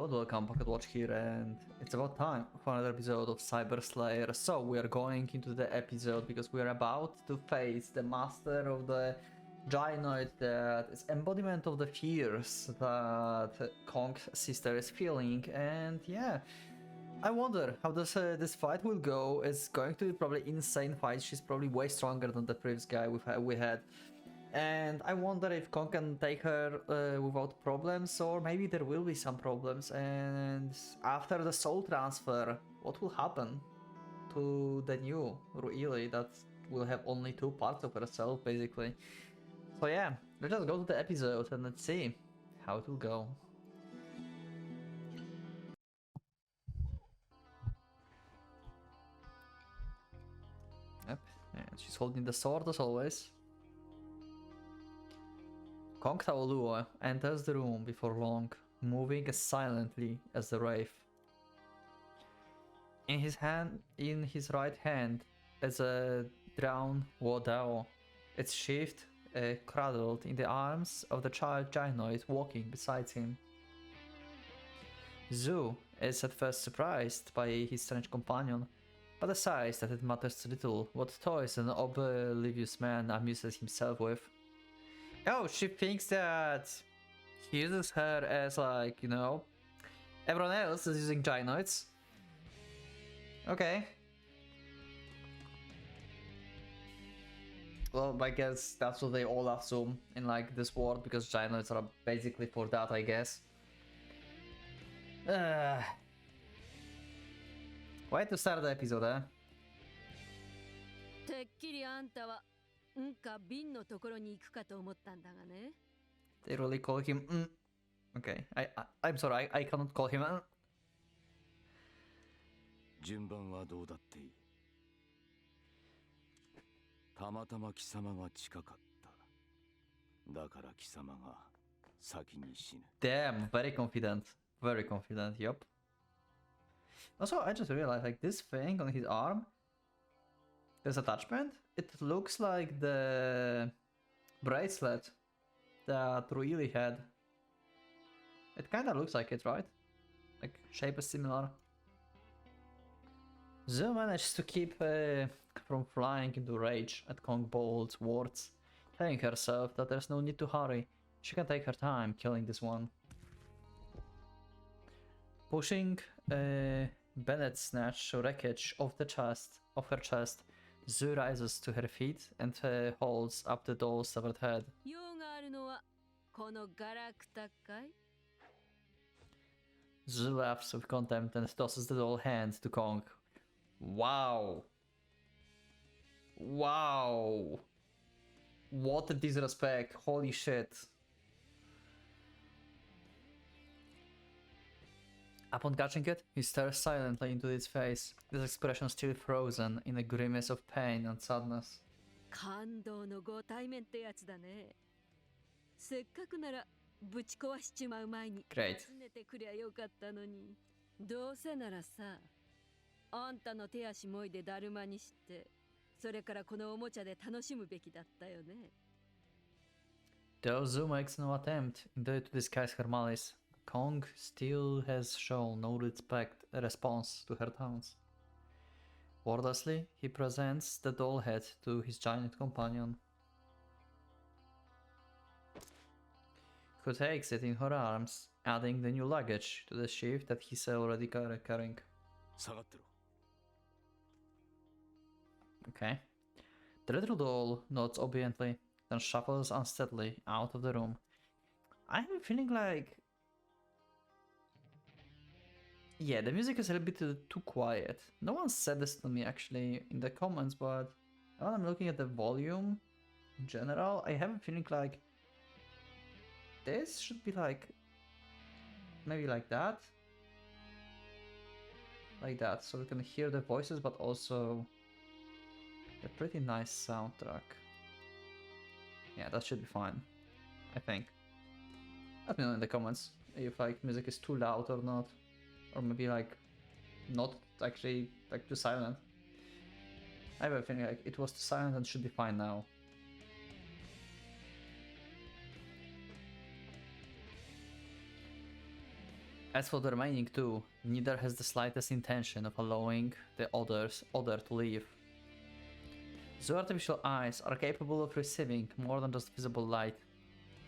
episode. Welcome, Pocket Watch here, and it's about time for another episode of Cyber Slayer. So we are going into the episode because we are about to face the master of the Gynoid that is embodiment of the fears that Kong's sister is feeling, and yeah. I wonder how this fight will go. It's going to be probably insane fight. She's probably way stronger than the previous guy we had. And I wonder if Kong can take her without problems, or maybe there will be some problems. And after the soul transfer, what will happen to the new Ruili that will have only two parts of herself, basically? So yeah, let's just go to the episode and let's see how it will go. Yep, and she's holding the sword as always. Kong Taolua enters the room before long, moving as silently as the wraith. In his right hand is a drawn Wodao, its sheath cradled in the arms of the child Gynoid walking beside him. Zhu is at first surprised by his strange companion, but decides that it matters little what toys an oblivious man amuses himself with. Oh, she thinks that he uses her as, like, you know, everyone else is using Gynoids. Okay. Well, I guess that's what they all assume in, like, this world, because Gynoids are basically for that, I guess. Way to start the episode, eh? They really call him Okay, I'm sorry, I cannot call him 順番はどうだっていい。たまたま貴様が近かった。だから貴様が先に死ぬ。 Damn, very confident. Very confident, yup. Also, I just realized, like, this thing on his arm, this attachment, it looks like the bracelet that Ruili had. It kinda looks like it, right? Like, shape is similar. Zhu managed to keep from flying into rage at Kong Bolt's words, telling herself that there's no need to hurry. She can take her time killing this one. Pushing Bennett's snatch wreckage of her chest, Zhu rises to her feet and holds up the doll's severed head. Zhu laughs with contempt and tosses the doll hand to Kong. Wow. Wow. What a disrespect. Holy shit. Upon catching it, he stares silently into its face, his expression still frozen in a grimace of pain and sadness. Great. あんたの手足もいでだるまにして、それからこのおもちゃで楽しむべきだったよね。Though Zhu makes no attempt indeed to disguise her malice, Kong still has shown no response to her taunts. Wordlessly, he presents the doll head to his giant companion, who takes it in her arms, adding the new luggage to the sheath that he's already carrying. Okay. The little doll nods obediently, then shuffles unsteadily out of the room. I'm feeling like... Yeah, the music is a little bit too quiet. No one said this to me actually in the comments, but when I'm looking at the volume in general, I have a feeling like this should be like... maybe like that? Like that, so we can hear the voices, but also a pretty nice soundtrack. Yeah, that should be fine, I think. Let me know in the comments if, like, music is too loud or not, or maybe like not actually like too silent. I have a feeling like it was too silent and should be fine now. As for the remaining two, neither has the slightest intention of allowing the other to leave. The artificial eyes are capable of receiving more than just visible light.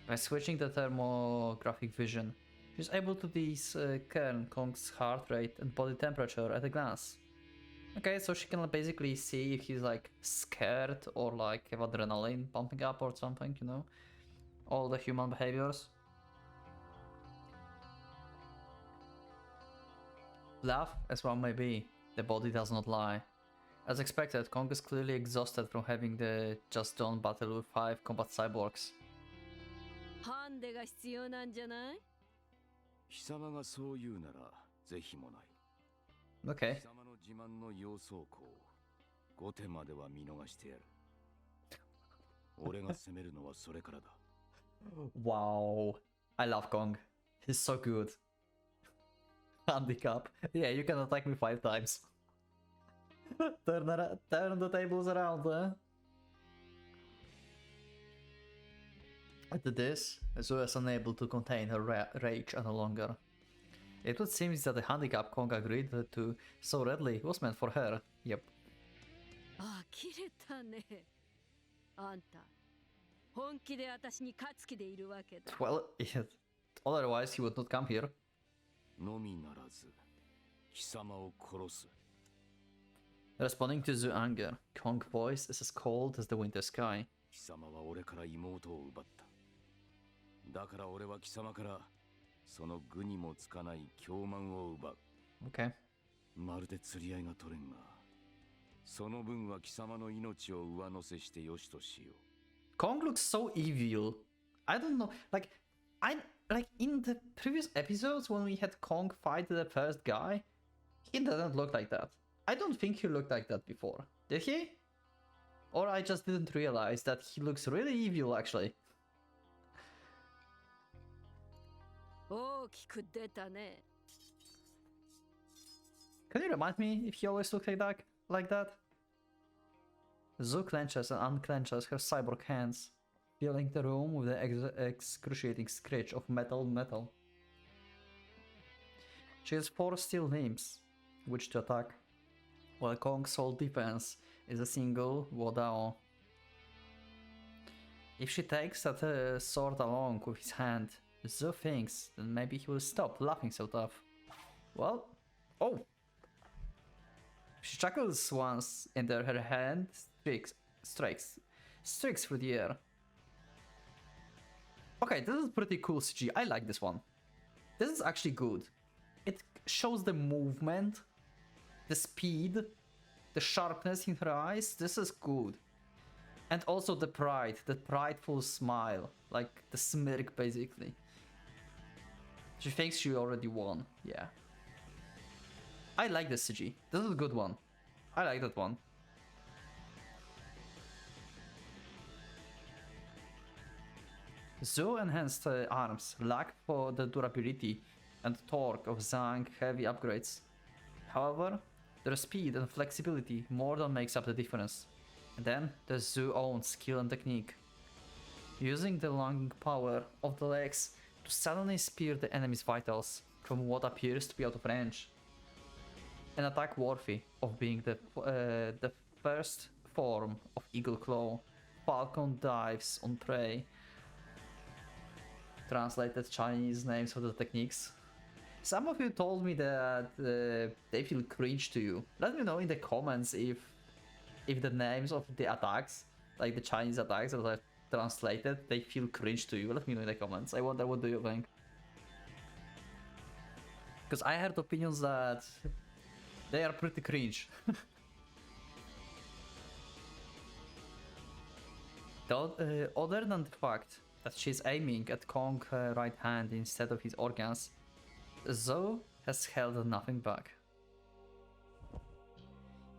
By switching the thermographic vision, she's able to discern Kong's heart rate and body temperature at a glance. Okay, so she can basically see if he's like scared or like have adrenaline pumping up or something, you know? All the human behaviors. Laugh as one may be, the body does not lie. As expected, Kong is clearly exhausted from having the just done battle with 5 combat cyborgs. ハンデが必要なんじゃない？貴様がそう言うならぜひもない。 Okay. 貴様の自慢の様相校5手までは見逃してやる。俺が攻めるのはそれからだ。Wow. I love Kong. He's so good. Handicap. Yeah, you can attack me 5 times. turn the tables around, huh? After this, Zoe is unable to contain her rage any longer. It would seem that the handicap Kong agreed to so readily was meant for her. Yep. 呆れたね。あんた、本気で私に勝つ気でいるわけだ。Well, yeah, otherwise he would not come here. のみならず貴様を殺す。 Responding to Zoo's anger, Kong's voice is as cold as the winter sky. 貴様は俺から妹を奪った。だから俺は貴様からその具にもつかない狂慢を奪う。Okay. まるで釣り合いが取れんが、その分は貴様の命を上乗せしてよしとしよう。 Kong looks so evil. I don't know, like in the previous episodes when we had Kong fight the first guy, he doesn't look like that. I don't think he looked like that before. Did he? Or I just didn't realize that he looks really evil actually. 大きく出たね。 Can you remind me if he always looked like that? Zoo clenches and unclenches her cyborg hands, filling the room with the excruciating screech of metal. She has 4 steel limbs, which to attack, while Kong's sole defense is a single Wodao. If she takes that sword along with his hand, Zoo thinks that maybe he will stop laughing so tough. Well, oh! She chuckles once and her hand strikes through the air. Okay, this is pretty cool CG. I like this one. This is actually good. It shows the movement, the speed, the sharpness in her eyes. This is good. And also the pride, the prideful smile, like the smirk basically. She thinks she already won, yeah. I like this CG. This is a good one. I like that one. Zoo enhanced arms lack for the durability and torque of Zhang heavy upgrades. However, their speed and flexibility more than makes up the difference. And then there's Zoo's own skill and technique. Using the lunging power of the legs to suddenly spear the enemy's vitals from what appears to be out of range. An attack worthy of being the first form of Eagle Claw. Falcon dives on prey. Translated Chinese names for the techniques. Some of you told me that they feel cringe to you. Let me know in the comments if the names of the attacks, like the Chinese attacks that are translated, they feel cringe to you. Let me know in the comments. I wonder what do you think. Because I heard opinions that they are pretty cringe. Other than the fact that she's aiming at Kong's right hand instead of his organs, Zoe has held nothing back.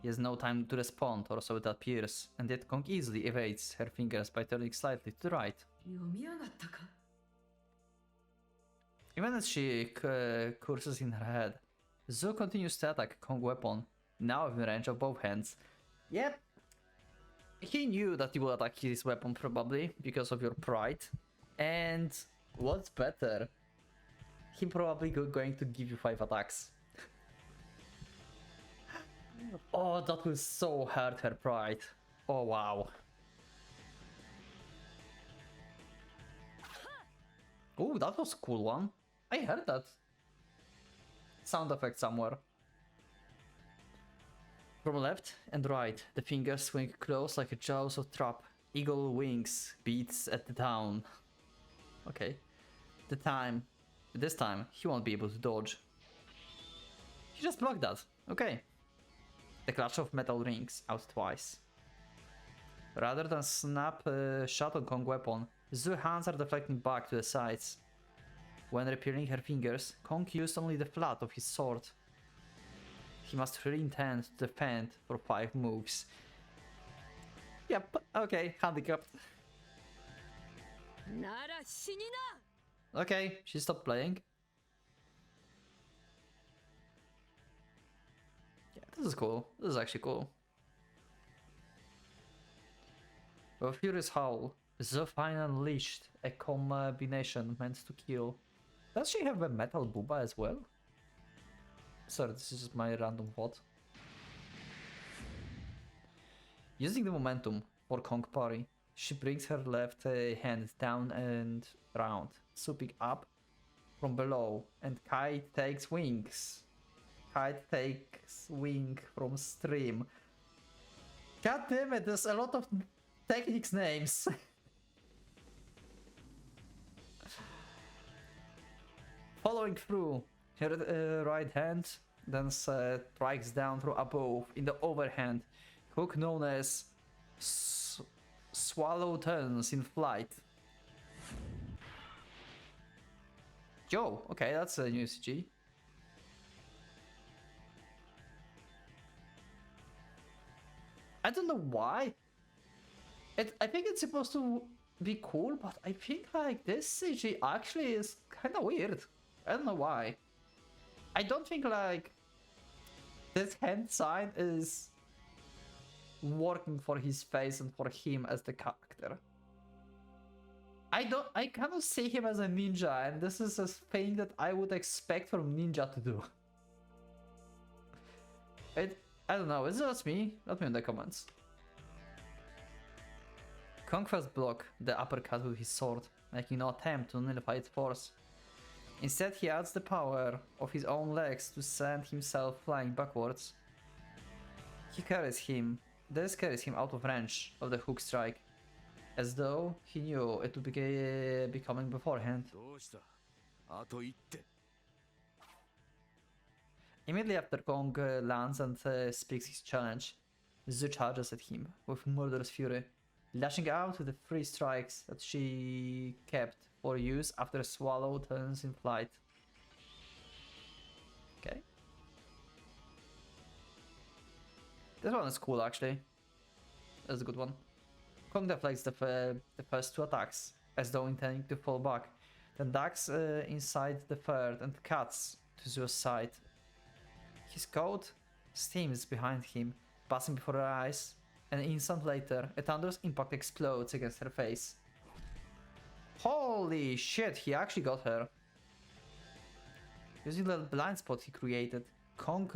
He has no time to respond, or so it appears, and yet Kong easily evades her fingers by turning slightly to the right. 読みやがったか。 Even as she curses in her head, Zoe continues to attack Kong's weapon, now within range of both hands. Yep, he knew that you will attack his weapon probably, because of your pride. And what's better he probably going to give you 5 attacks. Oh, that will so hurt her pride. Oh, wow. Oh, that was a cool one. I heard that sound effect somewhere. From left and right, the fingers swing close like a jaws of trap. Eagle wings beats at the town. Okay. This time, he won't be able to dodge. He just blocked that. Okay. The clash of metal rings out twice. Rather than snap a shot on Kong weapon, Zu's hands are deflecting back to the sides. When repelling her fingers, Kong used only the flat of his sword. He must really intend to defend for 5 moves. Yep, okay, handicapped. Okay, she stopped playing. Yeah, this is cool. This is actually cool. With a furious howl, Zu finally unleashed a combination meant to kill. Does she have a metal booba as well? Sorry, this is just my random thought. Using the momentum for Kong parry, she brings her left hand down and round, swooping up from below, and Kite takes wings. Kite takes wing from stream. God damn it, there's a lot of techniques names. Following through, her right hand then strikes down through above in the overhand, hook known as swallow turns in flight. Yo, okay, that's a new CG. I don't know why. I think it's supposed to be cool, but I think like this CG actually is kind of weird. I don't know why. I don't think like this hand sign is working for his face and for him as the character. I cannot see him as a ninja, and this is a thing that I would expect from ninja to do. I don't know, is it just me? Let me in the comments. Kong first block the uppercut with his sword, making no attempt to nullify its force. Instead, he adds the power of his own legs to send himself flying backwards. This carries him out of range of the hook strike, as though he knew it would be coming beforehand. Immediately after Kong lands and speaks his challenge, Zu charges at him with murderous fury, lashing out with the 3 strikes that she kept for use after Swallow turns in flight. Okay. This one is cool actually. That's a good one. Kong deflects the first 2 attacks, as though intending to fall back, then ducks inside the third and cuts to Zu's side. His coat steams behind him, passing before her eyes. An instant later, a thunderous impact explodes against her face. Holy shit, he actually got her. Using the blind spot he created, Kong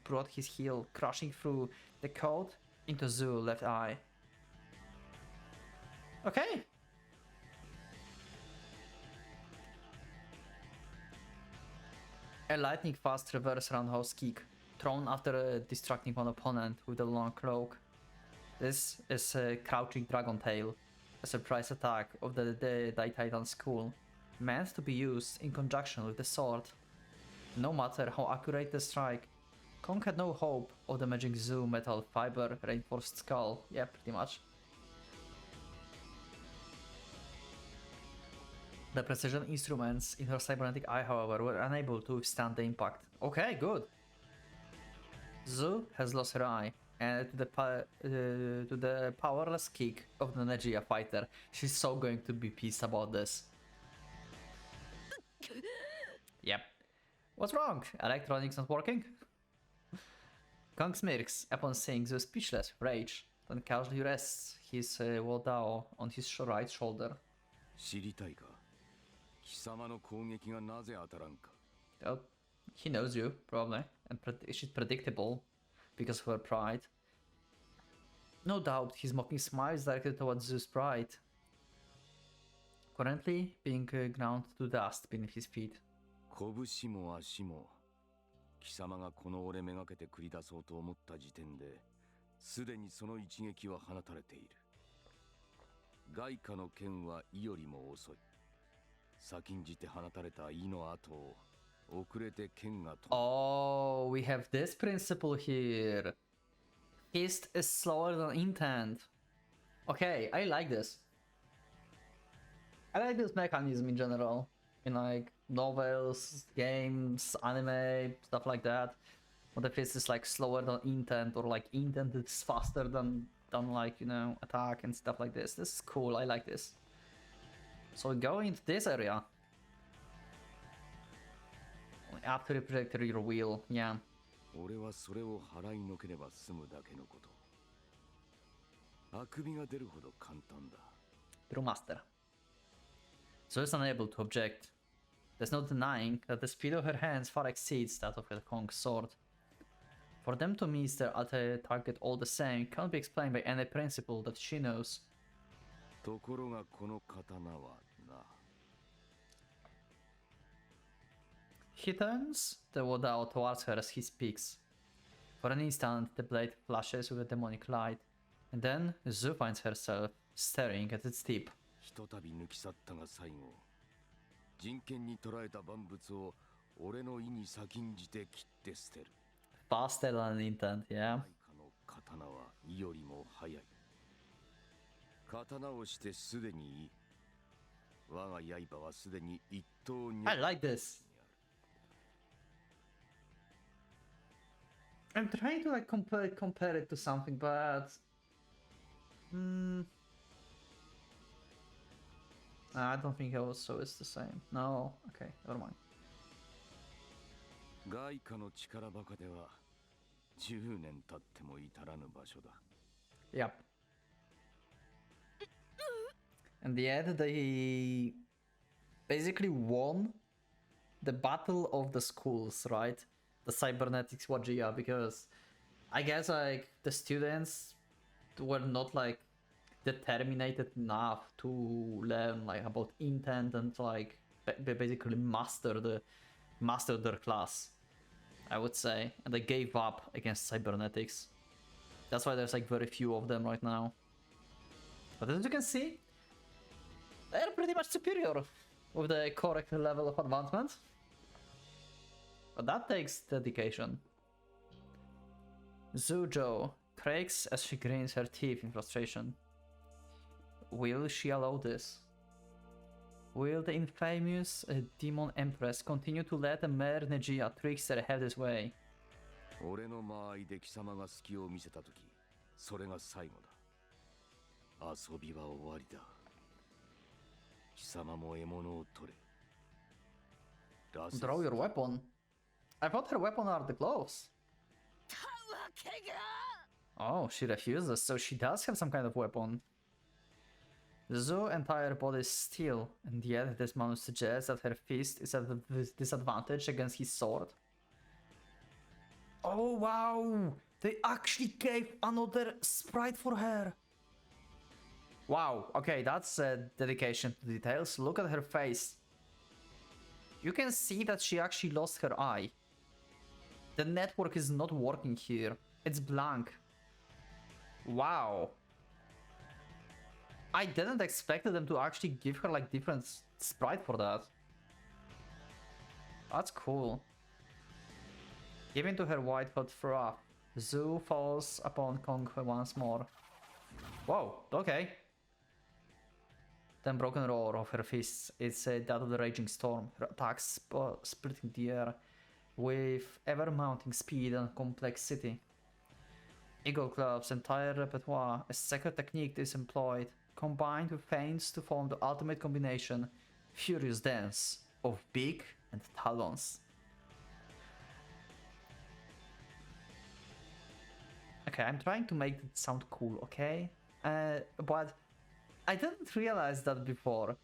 brought his heel crushing through the coat into Zu's left eye. Okay. A lightning fast reverse roundhouse kick, thrown after distracting one opponent with a long cloak. This is a crouching dragon tail, a surprise attack of the Titan school, meant to be used in conjunction with the sword. No matter how accurate the strike, Kong had no hope of damaging Zu metal fiber reinforced skull. Yeah, pretty much. The precision instruments in her cybernetic eye, however, were unable to withstand the impact. Okay, good. Zu has lost her eye, and to the powerless kick of the Negia fighter, she's so going to be pissed about this. Yep. What's wrong? Electronics not working? Kong smirks upon seeing Zu speechless with rage, then casually rests his Wodao on his right shoulder. 貴様の攻撃がなぜ当たらんか。 Oh, he knows you, probably. And she's predictable because of her pride. No doubt, his mocking smile is directed towards Zeus' pride. Currently being ground to dust beneath his feet. 拳も足も貴様がこの俺めがけて繰り出そうと思った時点ですでにその一撃は放たれている。外貨の剣は意よりも遅い。先んじて放たれた意の後を遅れて剣が飛ぶ。 Oh, we have this principle here. Fist is slower than intent. Okay, I like this. I like this mechanism in general. In like novels, games, anime, stuff like that. When the fist is like slower than intent, or like intent is faster than like, you know, attack and stuff like this. This is cool, I like this. So we go into this area. After you projected your wheel, yeah. 俺はそれを払いのければ済むだけのこと。あくびが出るほど簡単だ。 True master. So it's unable to object. There's no denying that the speed of her hands far exceeds that of her Kong's sword. For them to miss their target all the same can't be explained by any principle that she knows. ところがこの刀はな。 He turns the Wodao towards her as he speaks. For an instant, the blade flashes with a demonic light, and then Zu finds herself staring at its tip. ひとたび抜き去ったが最後、人権に捉えた万物を俺の意に先んじて切って捨てる。 Faster than intent, yeah. 外貨の刀は意よりも速い。刀をしてすでにいい。我が刃はすでに一刀に。 I like this. I'm trying to like compare it to something, but I don't think also it's the same. No, okay, never mind. 外貨の力バカでは10年経っても至らぬ場所だ。 Yep. In the end, they basically won the battle of the schools, right? The cybernetics Wajia, because I guess like the students were not like determined enough to learn like about intent and like basically master their class, I would say, and they gave up against cybernetics. That's why there's like very few of them right now. But as you can see, they're pretty much superior with the correct level of advancement. But that takes dedication. Zuzhou cracks as she grins her teeth in frustration. Will she allow this? Will the infamous demon empress continue to let the mere Nejia trickster have his way? 俺の間合いで貴様が隙を見せたとき、それが最後だ。遊びは終わりだ。貴様も獲物を取れ。 Draw your weapon. I thought her weapon are the gloves. Oh, she refuses, so she does have some kind of weapon. Zu's entire body is steel, and yet this man suggests that her fist is at a disadvantage against his sword. Oh wow! They actually gave another sprite for her! Wow, okay, that's dedication to details. Look at her face. You can see that she actually lost her eye. The network is not working here. It's blank. Wow. I didn't expect them to actually give her like different sprite for that. That's cool. Giving to her white hot froth, Zu falls upon Kong once more. Whoa, okay. The unbroken roar of her fists is that of the raging storm, her attacks splitting the air with ever-mounting speed and complexity. Eagle Club's entire repertoire, a secret technique is employed, combined with feints to form the ultimate combination, furious dance of beak and talons. Okay, I'm trying to make it sound cool, okay? But I didn't realize that before.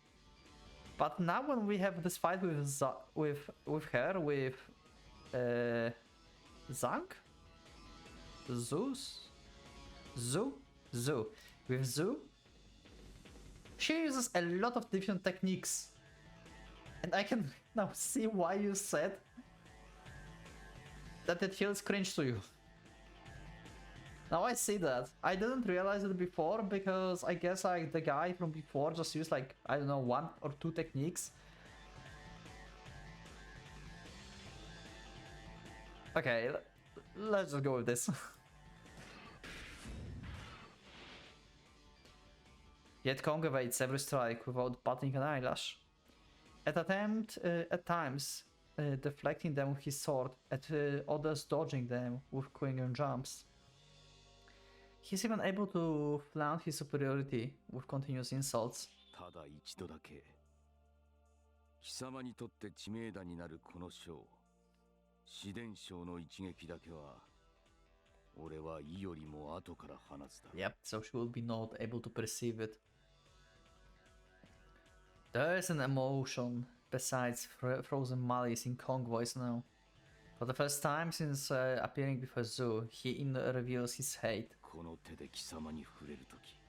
But now when we have this fight with Zank, with Zoo, she uses a lot of different techniques, and I can now see why you said that it feels cringe to you. Now I see that. I didn't realize it before because I guess like the guy from before just used like, I don't know, 1 or 2 techniques. Okay, let's just go with this. Yet Kong evades every strike without batting an eyelash. At times, deflecting them with his sword, at others dodging them with quick jumps. He's even able to flaunt his superiority with continuous insults. ただ一度だけ貴様にとって知名打になるこの章紫電章の一撃だけは俺は意よりも後から放つだ。 Yep, so she will be not able to perceive it. There is an emotion besides frozen malice in Kong voice now. For the first time since appearing before Zoo, he reveals his hate. この手で貴様に触れるとき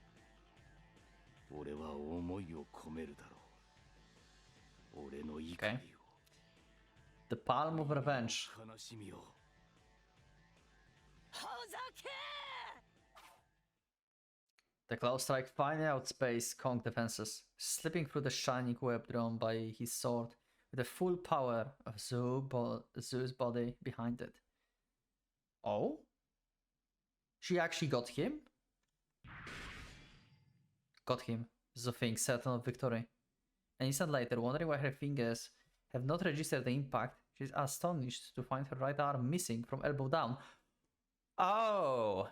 俺は思いを込めるだろう。俺の怒りを、 Okay. The palm of revenge. 悲しみを。ほざけ The cloud strike finally outspace Kong defenses, slipping through the shining web drawn by his sword with the full power of Zoo's body behind it. Oh? She actually got him? Got him, Zoo thinks, certain of victory. An instant later, wondering why her fingers have not registered the impact, she's astonished to find her right arm missing from elbow down. Oh!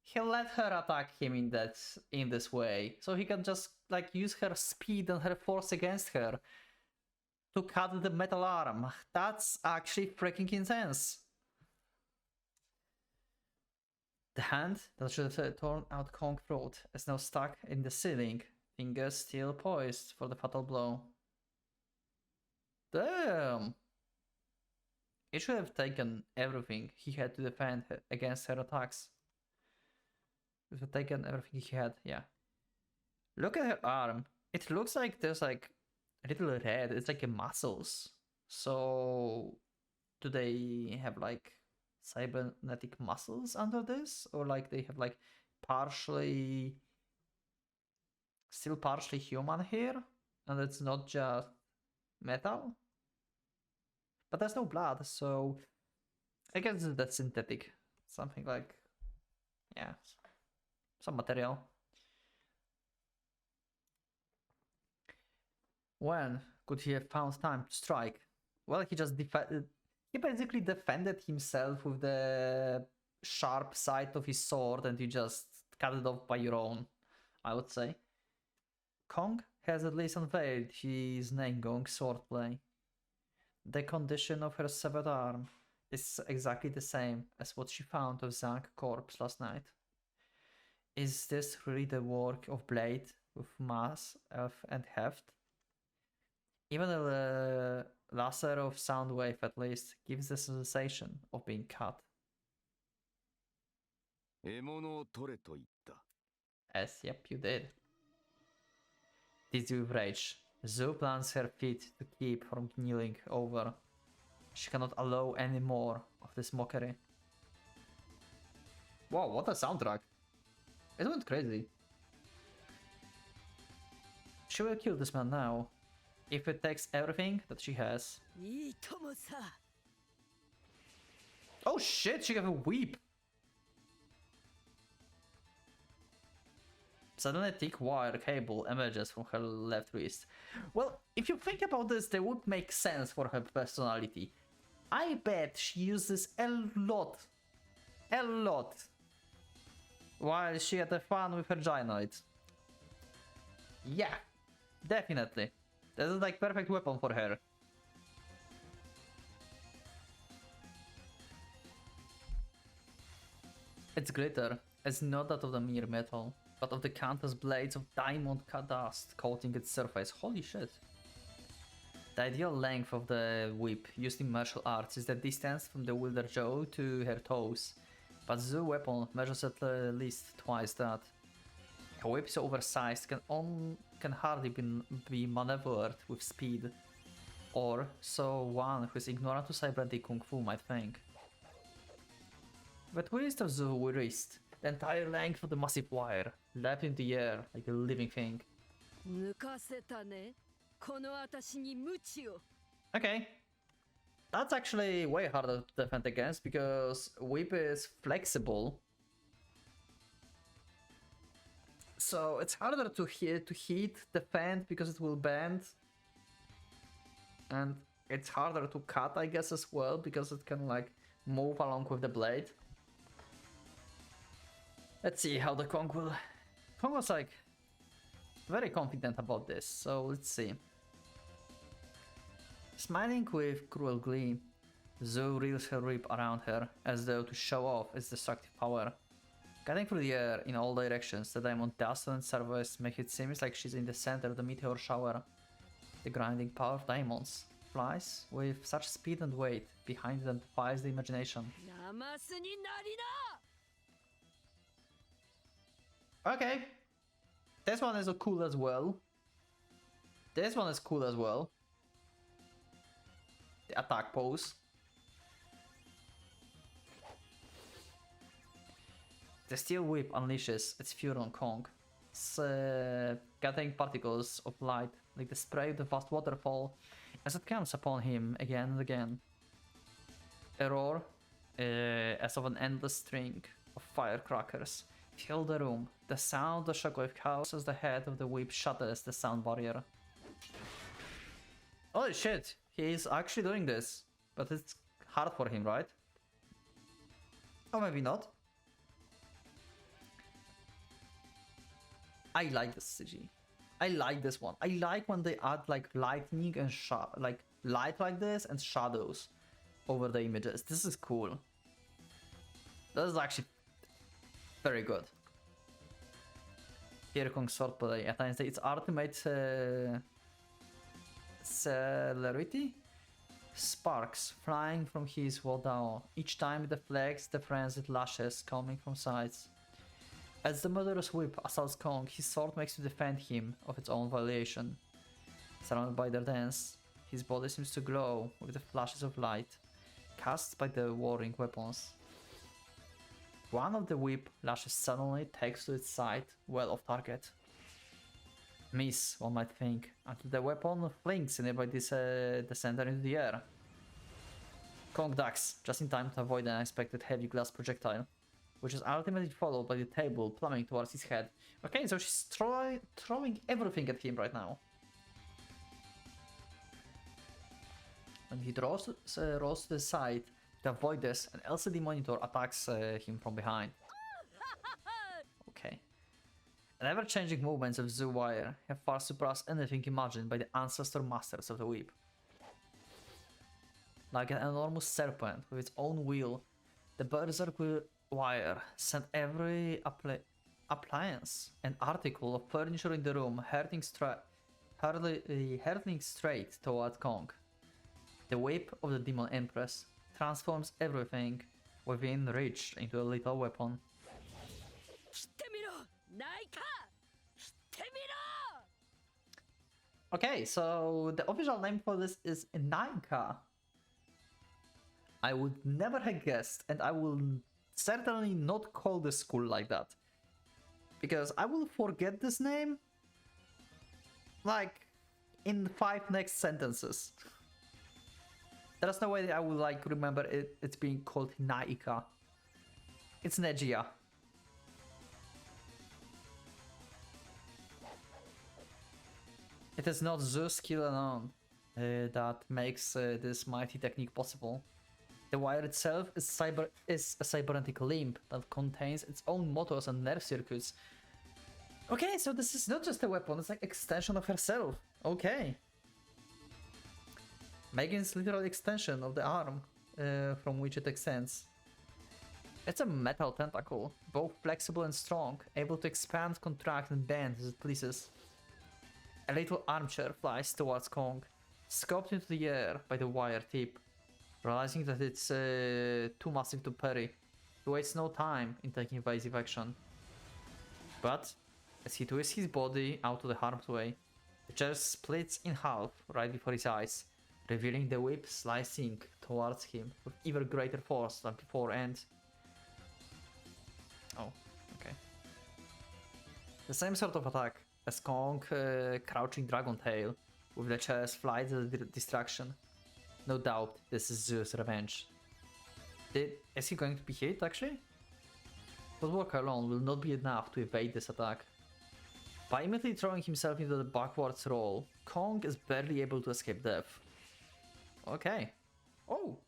He let her attack him in this way, so he can just like use her speed and her force against her to cut the metal arm. That's actually freaking intense. The hand that should have torn out Kong's throat is now stuck in the ceiling, fingers still poised for the fatal blow. Damn! It should have taken everything he had to defend against her attacks. It would have taken everything he had, yeah. Look at her arm. It looks like there's like a little red. It's like a muscles. So do they have like cybernetic muscles under this? Or like they have like still partially human hair? And it's not just metal? But there's no blood, so I guess that's synthetic. Something like, yeah, some material. When could he have found time to strike? Well, he basically defended himself with the sharp side of his sword and you just cut it off by your own, I would say. Kong has at least unveiled his Nengong swordplay. The condition of her severed arm is exactly the same as what she found of Zhang's corpse last night. Is this really the work of blade with mass and heft? Even the laser of sound wave at least gives the sensation of being cut. 獲物を取れと言った。 Yes, yep, you did. Dizzy with rage, Zoo plants her feet to keep from kneeling over. She cannot allow any more of this mockery. Wow, what a soundtrack! It went crazy. She will kill this man now, if it takes everything that she has. いいともさ Oh shit, she gave a weep! Suddenly a thick wire cable emerges from her left wrist. Well, if you think about this, they would make sense for her personality. I bet she uses a lot. A lot. While she had fun with her gynoid. Yeah, definitely. This is like perfect weapon for her. Its glitter is not that of the mere metal. but of the countless blades of diamond dust coating its surface. Holy shit. The ideal length of the whip used in martial arts is the distance from the wielder jaw to her toes, but the weapon measures at least twice that. A whip so oversized can hardly be maneuvered with speed, or so one who is ignorant to cybernetic kung fu might think. The twist of the wrist, the entire length of the massive wire, leapt in the air like a living thing. 抜かせたね。この私に無知を。 Okay. That's actually way harder to defend against because whip is flexible. So it's harder to hit, defend because it will bend. And it's harder to cut, I guess, as well because it can like move along with the blade. Let's see how the Kong will... Kong was like very confident about this, so let's see. Smiling with cruel glee, Zhou reels her whip around her as though to show off its destructive power. Cutting through the air in all directions, the diamond dust on its surface makes it seem like she's in the center of the meteor shower. The grinding power of diamonds flies with such speed and weight behind it that defies the imagination. ナマスになりな。 Okay, this one is cool as well. This one is cool as well. The attack pose. The steel whip unleashes its fury on Kong, scattering particles of light like the spray of the vast waterfall as it comes upon him again and again. A roar, as of an endless string of firecrackers, filled the room. The sound of the shockwave howls as the head of the whip shatters the sound barrier. Holy shit, he is actually doing this, but it's hard for him, right? Or maybe not. I like this CG. I like this one. I like when they add like lightning and like light like this and shadows over the images. This is cool. This is actually very good. Here Kong's swordplay attains its ultimate celerity. Sparks flying from his Wodao. Each time it deflects the frenzied lashes coming from sides. As the murderous whip assaults Kong, his sword makes to defend him of its own violation. Surrounded by their dance, his body seems to glow with the flashes of light cast by the warring weapons. One of the whip lashes suddenly takes to its side, well off target. Miss, one might think, until the weapon flings a nearby descender into the air. Kong ducks, just in time to avoid an unexpected heavy glass projectile, which is ultimately followed by the table plummeting towards his head. Okay, so she's throwing everything at him right now. When he rolls to the side to avoid this, an LCD monitor attacks him from behind. Okay. The ever-changing movements of the wire have far surpassed anything imagined by the ancestor masters of the whip. Like an enormous serpent with its own wheel, the berserk wire sent every appliance and article of furniture in the room hurtling straight toward Kong. The whip of the Demon Empress transforms everything within reach into a lethal weapon. Okay, so the official name for this is Naika. I would never have guessed, and I will certainly not call this school like that. Because I will forget this name like in the 5 next sentences. There's no way I will like remember it's being called Naika. It's Nejia. It is not Zeus' skill alone that makes this mighty technique possible. The wire itself is a cybernetic limb that contains its own motors and nerve circuits. Okay, so this is not just a weapon, it's like extension of herself. Okay. Megan's literal extension of the arm from which it extends. It's a metal tentacle, both flexible and strong, able to expand, contract, and bend as it pleases. A little armchair flies towards Kong, scooped into the air by the wire tip. Realizing that it's too massive to parry, he wastes no time in taking evasive action. But, as he twists his body out of the harm's way, the chair splits in half right before his eyes, revealing the whip slicing towards him with even greater force than before and... Oh, okay. The same sort of attack as Kong crouching Dragon Tail, with the chair's flight as a distraction. No doubt this is Zeus' revenge. Is he going to be hit actually? Footwork alone will not be enough to evade this attack. By immediately throwing himself into the backwards roll, Kong is barely able to escape death. Okay. Oh!